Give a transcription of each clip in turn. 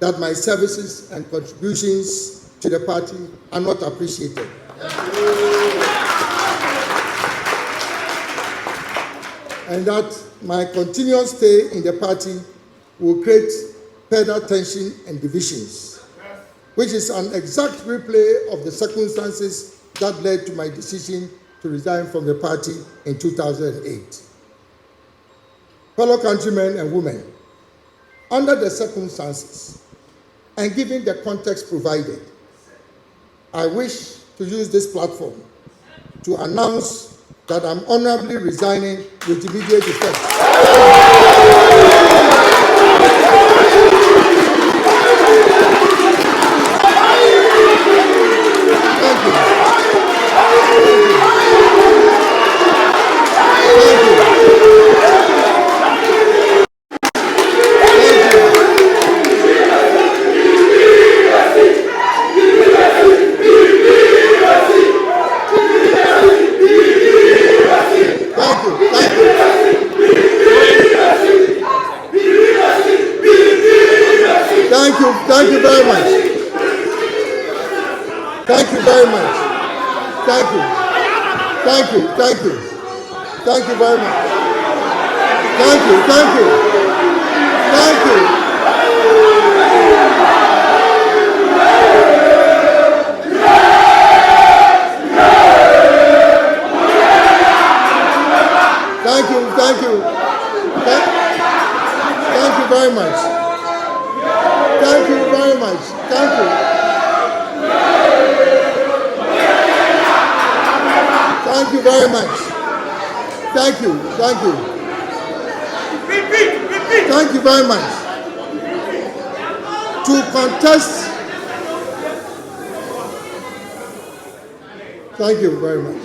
that my services and contributions to the party are not appreciated. And that my continuous stay in the party will create further tension and divisions, which is an exact replay of the circumstances that led to my decision to resign from the party in 2008. Fellow countrymen and women, under the circumstances and given the context provided, I wish to use this platform to announce that I'm honorably resigning with immediate effect. Thank you. Thank you very much. Thank you very much. Thank you. Thank you. Thank you. Thank you very much. Thank you. Thank you. Thank you. Thank you. Thank you. Thank you very much. Thank you very much. Thank you. Thank you very much. Thank you. Thank you. Thank you very much. To contest. Thank you very much.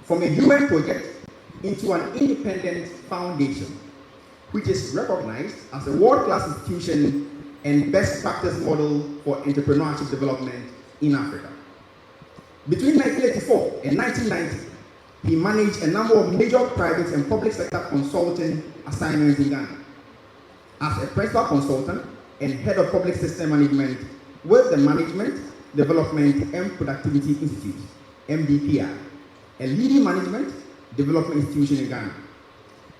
From a human project into an independent foundation, which is recognized as a world-class institution and best practice model for entrepreneurship development in Africa. Between 1984 and 1990, he managed a number of major private and public sector consulting assignments in Ghana. As a principal consultant and head of public system management with the Management, Development and Productivity Institute, MDPI, a leading management development institution in Ghana.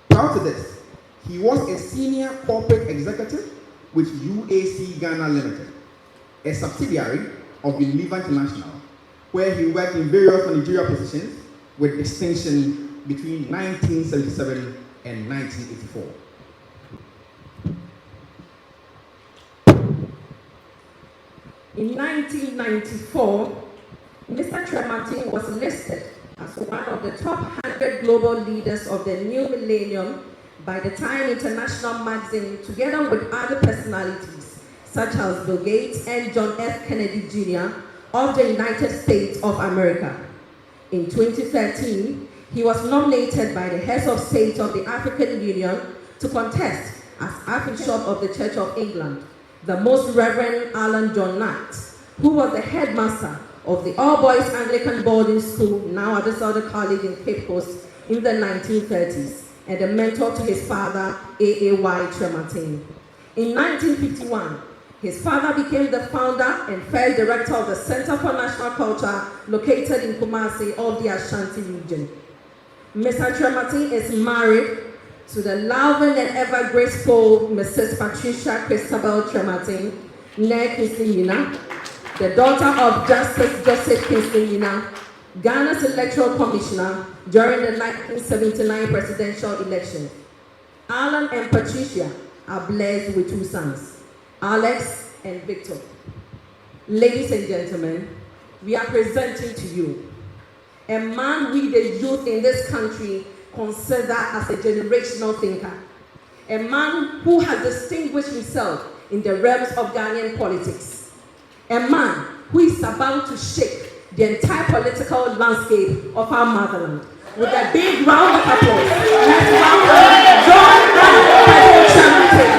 Prior to this, he was a senior corporate executive with UAC Ghana Limited, a subsidiary of Unilever International, where he worked in various managerial positions with distinction between 1977 and 1984. In 1994, Mr. Kyrematen was listed as one of the top 100 global leaders of the new millennium by the Time International magazine, together with other personalities such as Bill Gates and John F. Kennedy Jr. of the United States of America. In 2013, he was nominated by the heads of state of the African Union to contest as Archbishop of the Church of England, the Most Reverend Alan John Knight, who was the headmaster of the all-boys Anglican boarding school, now at the Southern College in Cape Coast, in the 1930s, and a mentor to his father, A.A.Y. Kyrematen. In 1951, his father became the founder and first director of the Center for National Culture, located in Kumasi of the Ashanti region. Mr. Kyrematen is married to the loving and ever graceful Mrs. Patricia Christabel Kyrematen, née Kinsey-Yina, the daughter of Justice Joseph Kinsey-Yina, Ghana's Electoral Commissioner, during the 1979 presidential election. Alan and Patricia are blessed with 2 sons, Alex and Victor. Ladies and gentlemen, we are presenting to you a man we, the youth in this country, consider as a generational thinker, a man who has distinguished himself in the realms of Ghanaian politics, a man who is about to shake the entire political landscape of our motherland. With a big round of applause, let's welcome John Kwadwo Kyerematen.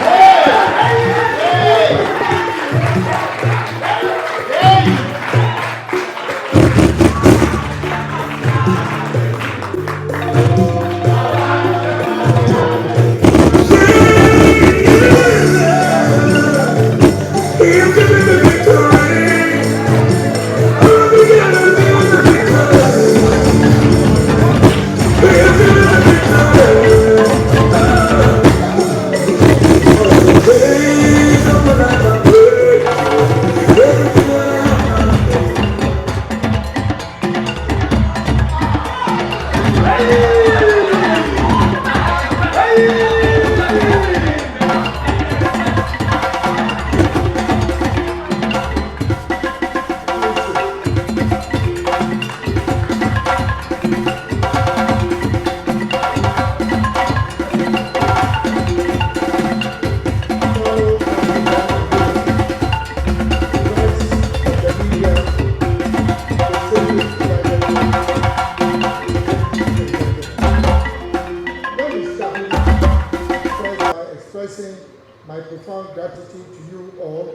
My profound gratitude to you all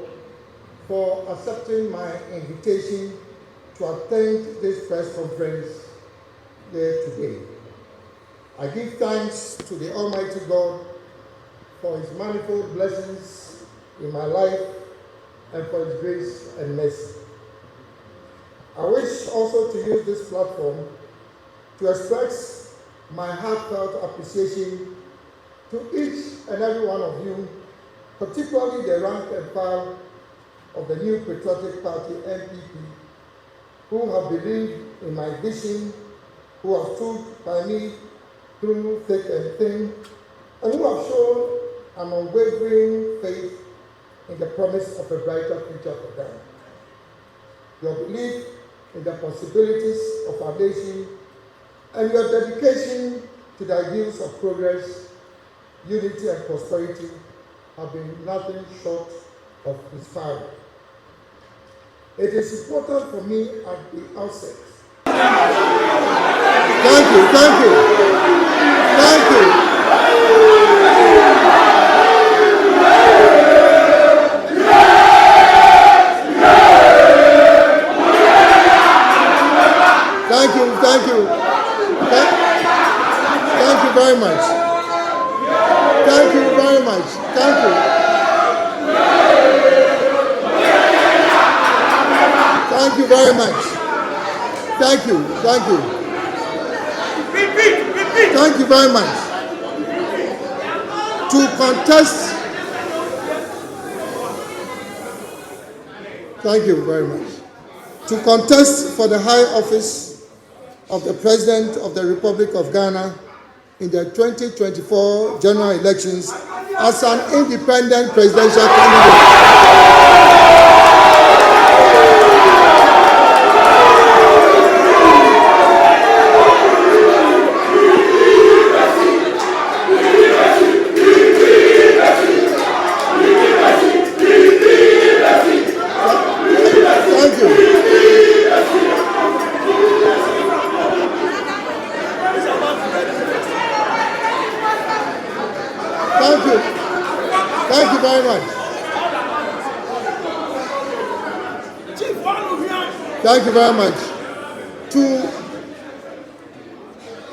for accepting my invitation to attend this press conference here today. I give thanks to the Almighty God for His manifold blessings in my life and for His grace and mercy. I wish also to use this platform to express my heartfelt appreciation to each and every one of you, particularly the rank and file of the new Patriotic Party NPP, who have believed in my vision, who have stood by me through thick and thin, and who have shown an unwavering faith in the promise of a brighter future for them. Your belief in the possibilities of our nation and your dedication to the ideals of progress, unity and prosperity have been nothing short of inspiring. It is important for me at the outset. Thank you. Thank you very much. Thank you very much. Thank you. Thank you very much. Thank you. Thank you very much. To contest. Thank you very much. To contest for the high office of the President of the Republic of Ghana in the 2024 general elections as an independent presidential candidate. Thank you very much. Thank you very much.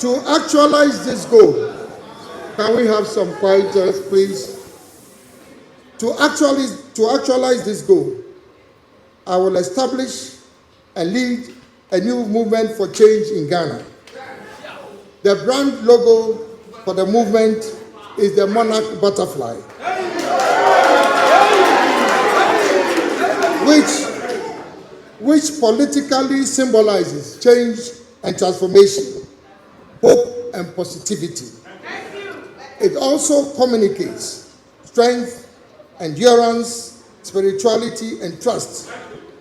To actualize this goal, can we have some quietness, please? To actualize this goal, I will establish and lead a new movement for change in Ghana. The brand logo for the movement is the Monarch Butterfly, which politically symbolizes change and transformation. hope, and positivity. It also communicates strength, endurance, spirituality, and trust,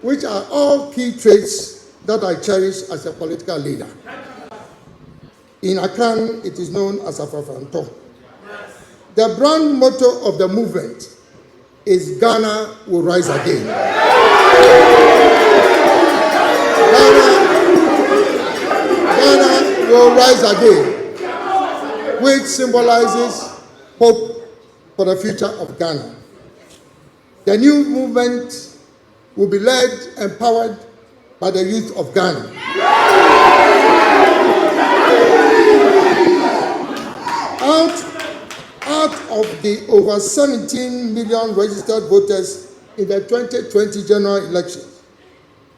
which are all key traits that I cherish as a political leader. In Akan, it is known as Afafanto. The brand motto of the movement is Ghana will rise again. Ghana will rise again, which symbolizes hope for the future of Ghana. The new movement will be led and powered by the youth of Ghana. Out of the over 17 million registered voters in the 2020 general elections,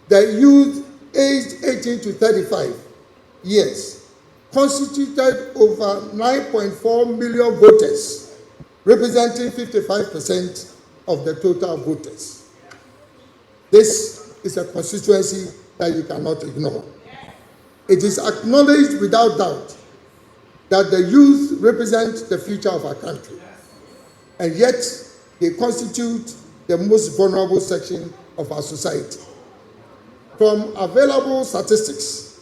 the youth aged 18 to 35 years constituted over 9.4 million voters, representing 55% of the total voters. This is a constituency that you cannot ignore. It is acknowledged without doubt that the youth represent the future of our country, and yet they constitute the most vulnerable section of our society. From available statistics,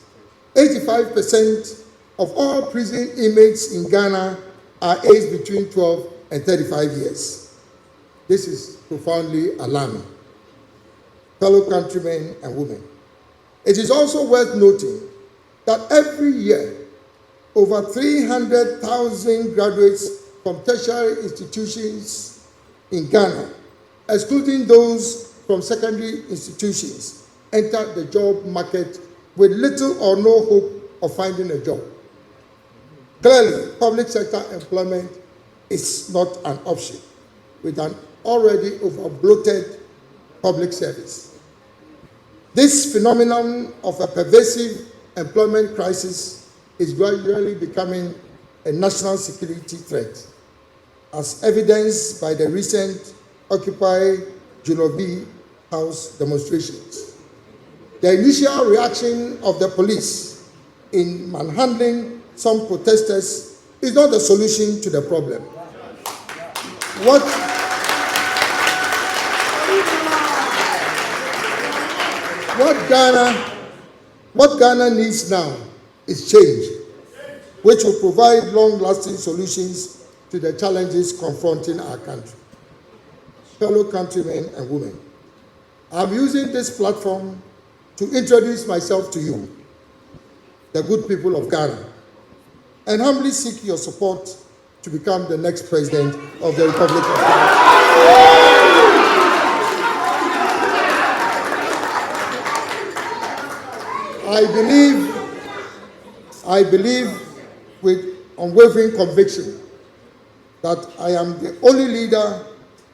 85% of all prison inmates in Ghana are aged between 12 and 35 years. This is profoundly alarming. Fellow countrymen and women, it is also worth noting that every year, over 300,000 graduates from tertiary institutions in Ghana, excluding those from secondary institutions, enter the job market with little or no hope of finding a job. Clearly, public sector employment is not an option with an already over-bloated public service. This phenomenon of a pervasive employment crisis is gradually becoming a national security threat, as evidenced by the recent Occupy Julobi House demonstrations. The initial reaction of the police in manhandling some protesters is not the solution to the problem. What Ghana needs now is change, which will provide long-lasting solutions to the challenges confronting our country. Fellow countrymen and women, I'm using this platform to introduce myself to you, the good people of Ghana, and humbly seek your support to become the next president of the Republic of Ghana. I believe with unwavering conviction that I am the only leader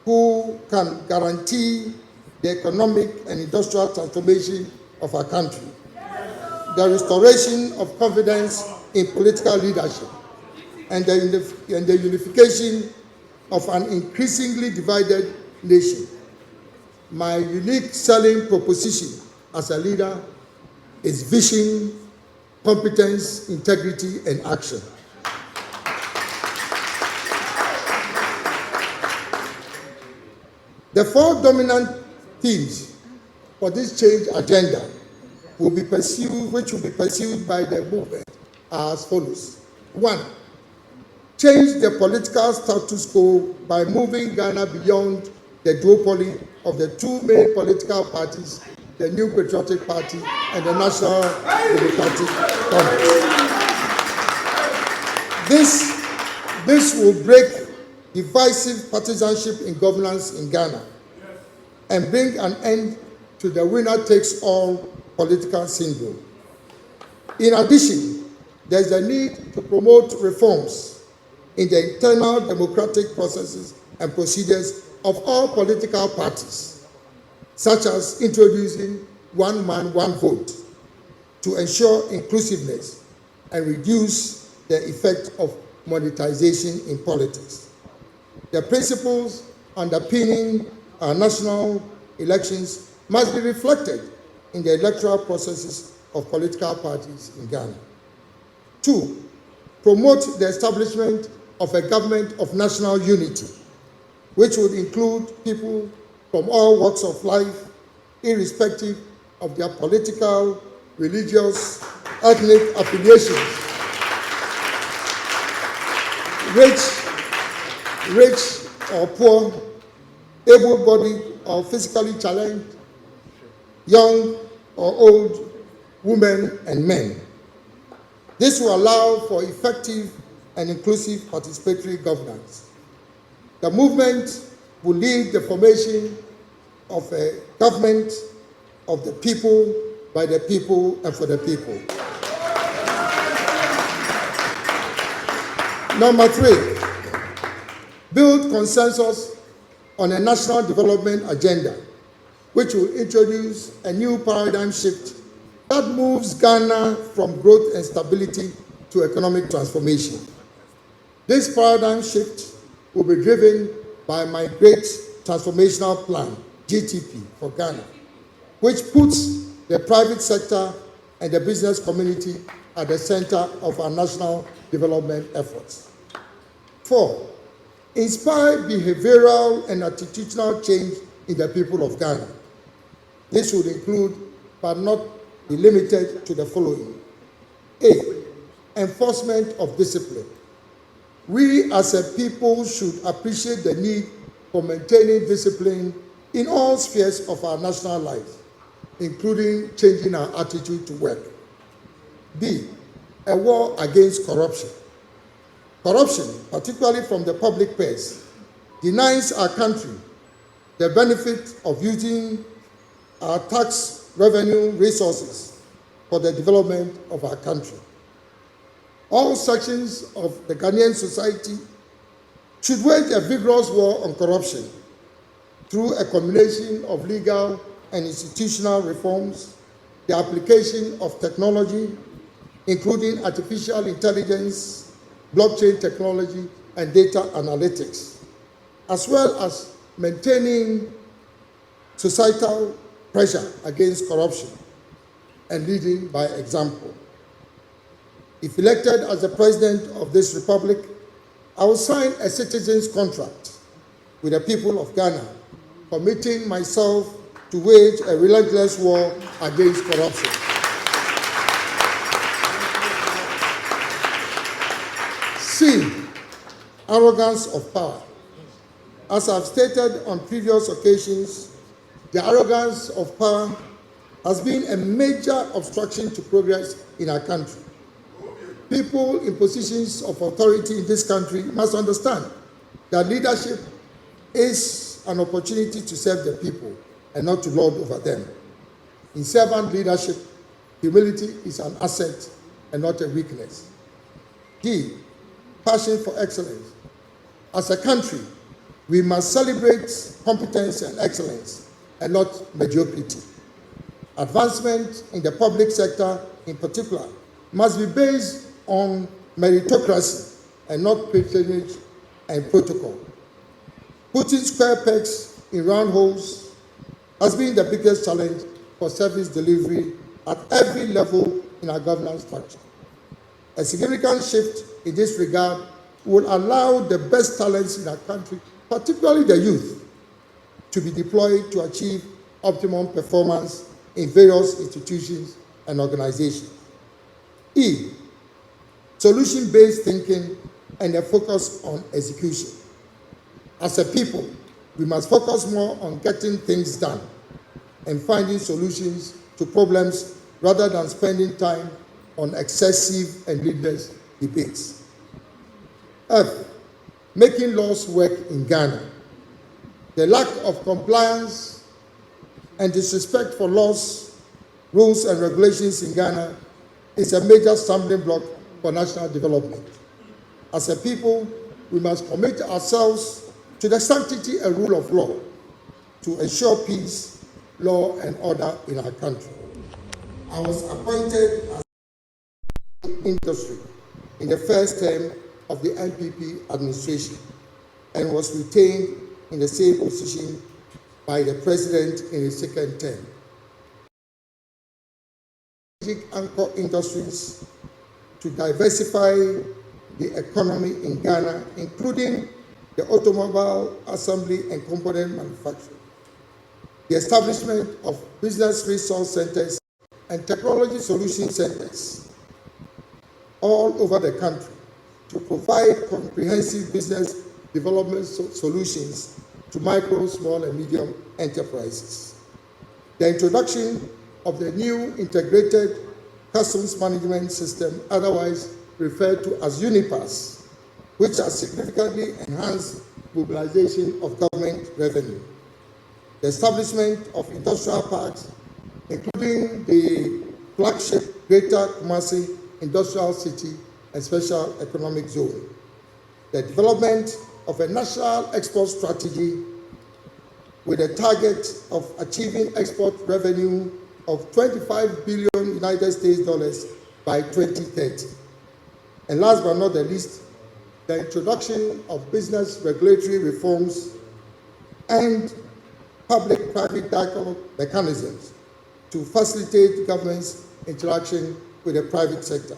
who can guarantee the economic and industrial transformation of our country, the restoration of confidence in political leadership, and the unification of an increasingly divided nation. My unique selling proposition as a leader is vision, competence, integrity, and action. The four dominant themes for this change agenda which will be pursued by the movement are as follows. 1. Change the political status quo by moving Ghana beyond the duopoly of the two main political parties, the New Patriotic Party and the National Democratic Congress. This will break divisive partisanship in governance in Ghana and bring an end to the winner-takes-all political syndrome. In addition, there is a need to promote reforms in the internal democratic processes and procedures of all political parties, such as introducing one man, one vote to ensure inclusiveness and reduce the effect of monetization in politics. The principles underpinning our national elections must be reflected in the electoral processes of political parties in Ghana. 2, promote the establishment of a government of national unity, which would include people from all walks of life, irrespective of their political, religious, ethnic affiliations. Rich or poor, able-bodied or physically challenged, young or old, women and men. This will allow for effective and inclusive participatory governance. The movement will lead the formation of a government of the people, by the people, and for the people. Number 3, build consensus on a national development agenda, which will introduce a new paradigm shift that moves Ghana from growth and stability to economic transformation. This paradigm shift will be driven by my Great Transformational Plan, GTP, for Ghana, which puts the private sector and the business community at the center of our national development efforts. 4, inspire behavioral and attitudinal change in the people of Ghana. This would include, but not be limited to, the following. A, enforcement of discipline. We as a people should appreciate the need for maintaining discipline in all spheres of our national life, including changing our attitude to work. B, a war against corruption. Corruption, particularly from the public purse, denies our country the benefit of using our tax revenue resources for the development of our country. All sections of the Ghanaian society should wage a vigorous war on corruption through a combination of legal and institutional reforms, the application of technology, including artificial intelligence, blockchain technology, and data analytics, as well as maintaining societal pressure against corruption and leading by example. If elected as the president of this republic, I will sign a citizen's contract with the people of Ghana, committing myself to wage a relentless war against corruption. C, arrogance of power. As I've stated on previous occasions, the arrogance of power has been a major obstruction to progress in our country. People in positions of authority in this country must understand that leadership is an opportunity to serve the people and not to lord over them. In servant leadership, humility is an asset and not a weakness. D, passion for excellence. As a country, we must celebrate competence and excellence and not mediocrity. Advancement in the public sector, in particular, must be based on meritocracy and not patronage and protocol. Putting square pegs in round holes has been the biggest challenge for service delivery at every level in our governance structure. A significant shift in this regard will allow the best talents in our country, particularly the youth, to be deployed to achieve optimum performance in various institutions and organizations. E, solution-based thinking and a focus on execution. As a people, we must focus more on getting things done and finding solutions to problems rather than spending time on excessive and needless debates. F, making laws work in Ghana. The lack of compliance and disrespect for laws, rules, and regulations in Ghana is a major stumbling block for national development. As a people, we must commit ourselves to the sanctity and rule of law to ensure peace, law, and order in our country. I was appointed as industry in the first term of the NPP administration and was retained in the same position by the president in his second term. Strategic anchor industries to diversify the economy in Ghana, including the automobile assembly and component manufacturing, the establishment of business resource centers and technology solution centers all over the country to provide comprehensive business development solutions to micro, small, and medium enterprises. The introduction of the new integrated customs management system, otherwise referred to as UNIPAS, which has significantly enhanced mobilization of government revenue. The establishment of industrial parks, including the flagship Greater Kumasi Industrial City and Special Economic Zone. The development of a national export strategy with a target of achieving export revenue of 25 billion United States dollars by 2030. And last but not the least, the introduction of business regulatory reforms and public-private dialogue mechanisms to facilitate government's interaction with the private sector.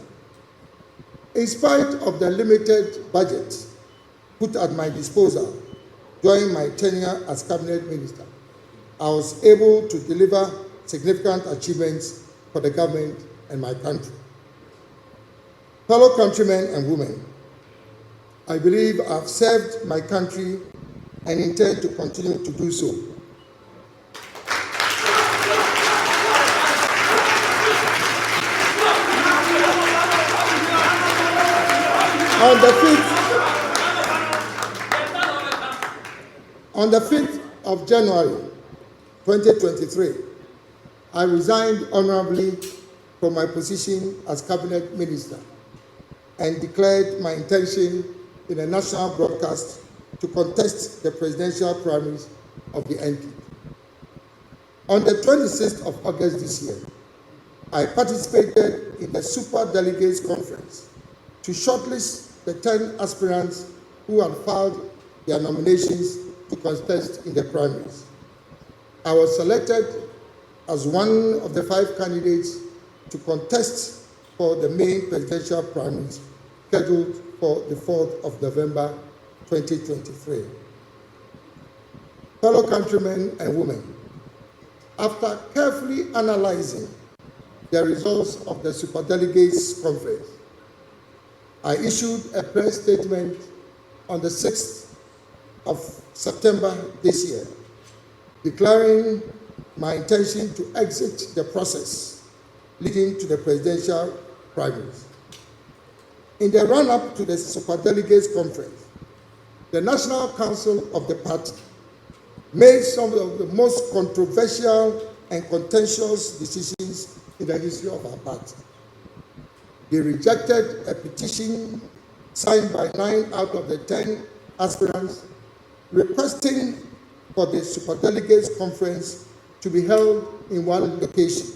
In spite of the limited budget put at my disposal during my tenure as cabinet minister, I was able to deliver significant achievements for the government and my country. Fellow countrymen and women, I believe I've served my country and intend to continue to do so. On the 5th of January 2023, I resigned honorably from my position as cabinet minister and declared my intention in a national broadcast to contest the presidential primaries of the NPP. On the 26th of August this year, I participated in the Super Delegates Conference to shortlist the 10 aspirants who had filed their nominations to contest in the primaries. I was selected as one of the 5 candidates to contest for the main presidential primaries scheduled for the 4th of November 2023. Fellow countrymen and women, after carefully analyzing the results of the Superdelegates Conference, I issued a press statement on the 6th of September this year, declaring my intention to exit the process leading to the presidential primaries. In the run-up to the Superdelegates Conference, the National Council of the party made some of the most controversial and contentious decisions in the history of our party. They rejected a petition signed by 9 out of the 10 aspirants requesting for the Superdelegates Conference to be held in one location,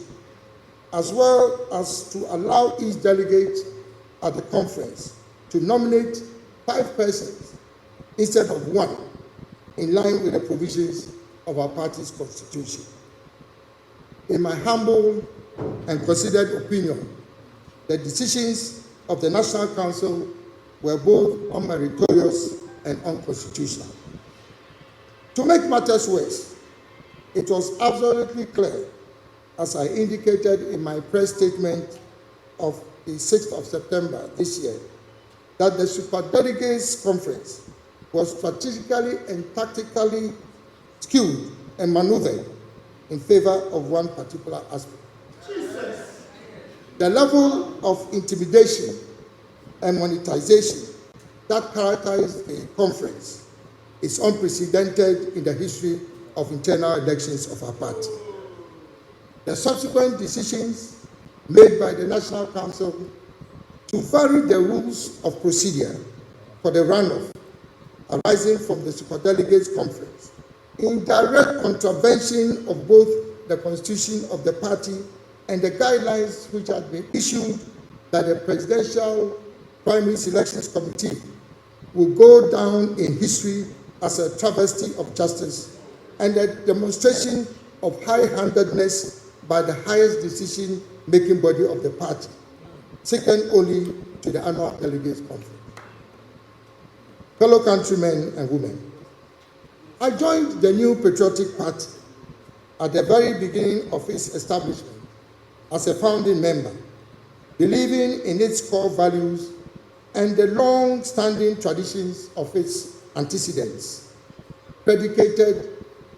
as well as to allow each delegate at the conference to nominate 5 persons instead of 1, in line with the provisions of our party's constitution. In my humble and considered opinion, the decisions of the National Council were both unmeritorious and unconstitutional. To make matters worse, it was absolutely clear, as I indicated in my press statement of the 6th of September this year, that the Superdelegates Conference was strategically and tactically skewed and maneuvered in favor of one particular aspect. The level of intimidation and monetization that characterized the conference is unprecedented in the history of internal elections of our party. The subsequent decisions made by the National Council to vary the rules of procedure for the runoff arising from the Superdelegates Conference, in direct contravention of both the constitution of the party and the guidelines which had been issued by the Presidential Primary Selections Committee, will go down in history as a travesty of justice and a demonstration of high-handedness by the highest decision-making body of the party, second only to the annual delegates conference. fellow countrymen and women, I joined the new Patriotic Party at the very beginning of its establishment as a founding member, believing in its core values and the long-standing traditions of its antecedents, predicated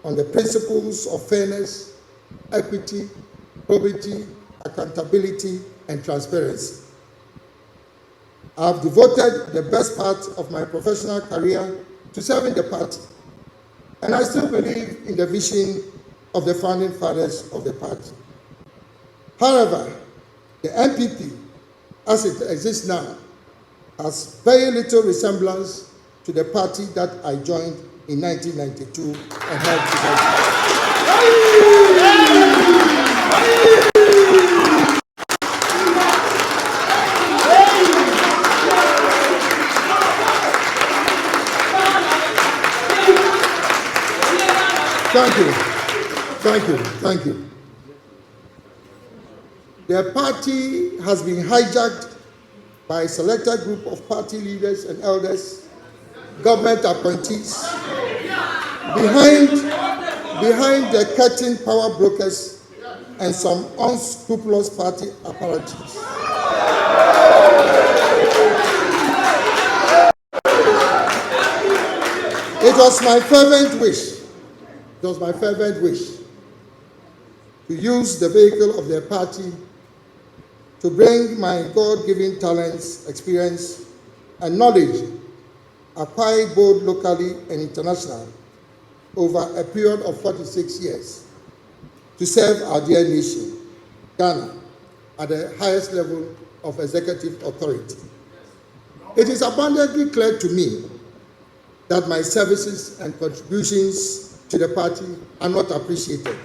on the principles of fairness, equity, probity, accountability, and transparency. I have devoted the best part of my professional career to serving the party, and I still believe in the vision of the founding fathers of the party. However, the NPP, as it exists now, has very little resemblance to the party that I joined in 1992 and helped to Thank you. The party has been hijacked by a selected group of party leaders and elders, government appointees, behind the curtain power brokers and some unscrupulous party apparatus. It was my fervent wish to use the vehicle of their party to bring my God-given talents, experience, and knowledge acquired both locally and internationally over a period of 46 years to serve our dear nation, Ghana, at the highest level of executive authority. It is abundantly clear to me that my services and contributions to the party are not appreciated.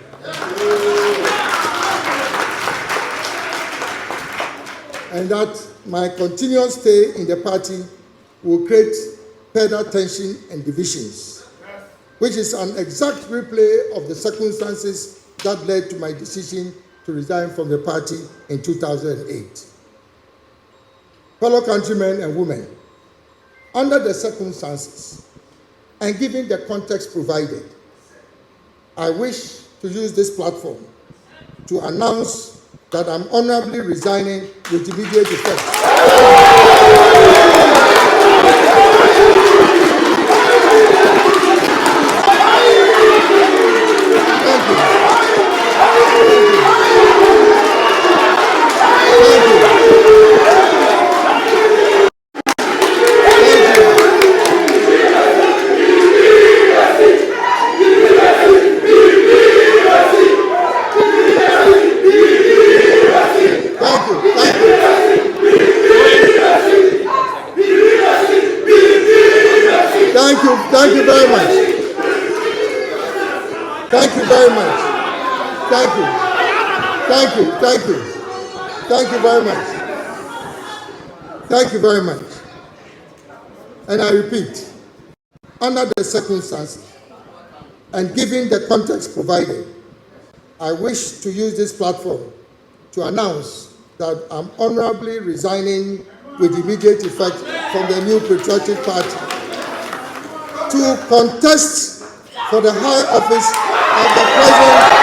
And that my continuous stay in the party will create further tension and divisions, which is an exact replay of the circumstances that led to my decision to resign from the party in 2008. Fellow countrymen and women, under the circumstances and given the context provided, I wish to use this platform to announce that I'm honorably resigning with immediate effect. Thank you very much. Thank you very much. Thank you very much. Thank you very much. And I repeat, under the circumstances and given the context provided, I wish to use this platform to announce that I'm honorably resigning with immediate effect from the new Patriotic Party to contest for the high office of the President.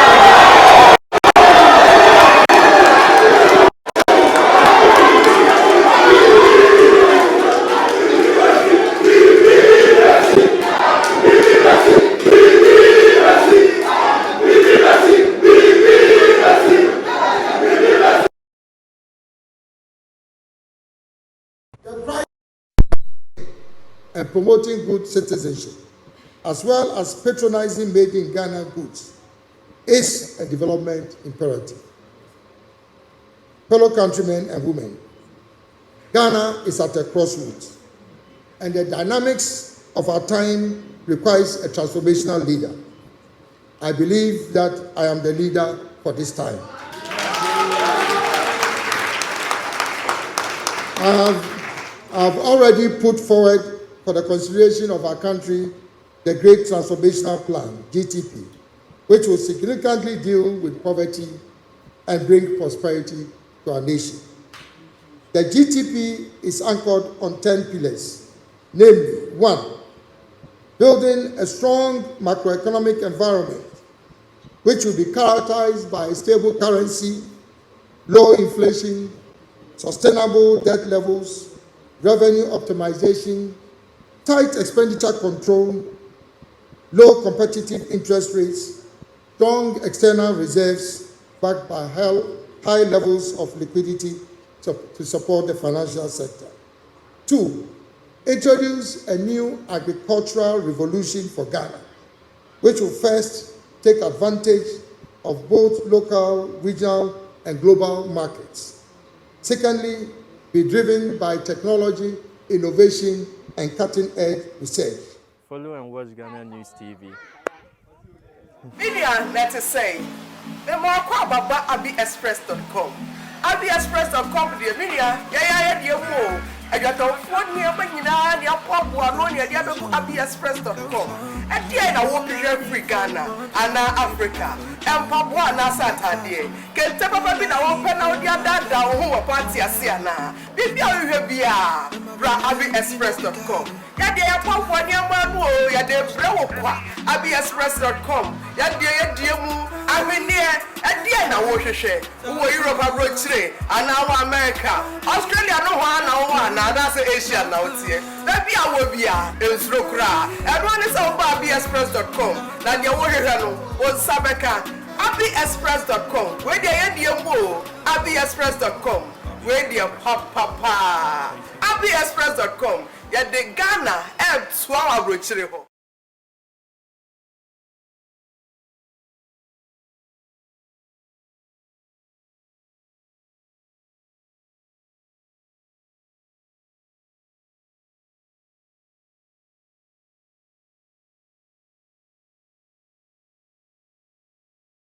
And promoting good citizenship, as well as patronizing made in Ghana goods, is a development imperative. Fellow countrymen and women, Ghana is at a crossroads, and the dynamics of our time requires a transformational leader. I believe that I am the leader for this time. I have already put forward for the consideration of our country the Great Transformational Plan, GTP, which will significantly deal with poverty and bring prosperity to our nation. The GTP is anchored on 10 pillars namely, 1. Building a strong macroeconomic environment which will be characterized by a stable currency, low inflation, sustainable debt levels, revenue optimization, tight expenditure control, low competitive interest rates, strong external reserves backed by high levels of liquidity to support the financial sector. 2. Introduce a new agricultural revolution for Ghana, which will first take advantage of both local, regional, and global markets. Secondly, be driven by technology, innovation, and cutting-edge research. Follow and watch Ghana News TV. Media, let us say, the more about abbyexpress.com. abbyexpress.com, the media, yeah, I got a phone near Bagina, near Papua, near the other abbyexpress.com. And then I walk in free Ghana, and Africa, and Papua, and Saturday. Can tell me now, open out the other down home party, Asiana. Maybe I will be abbyexpress.com. Yeah, they are Papua, near Manu, yeah, they blow abbyexpress.com. Yeah, dear, I mean, and the end I wash a share. Who are Europe abroad today, and now America, Australia, no one, that's Asia now. Maybe I will be in Srokra. Everyone is on abbyexpress.com. Now, the Warrior was Sabeka. abbyexpress.com. Where they end your move, abbyexpress.com. Where they papa. abbyexpress.com. Yeah, the Ghana, and 12 hours.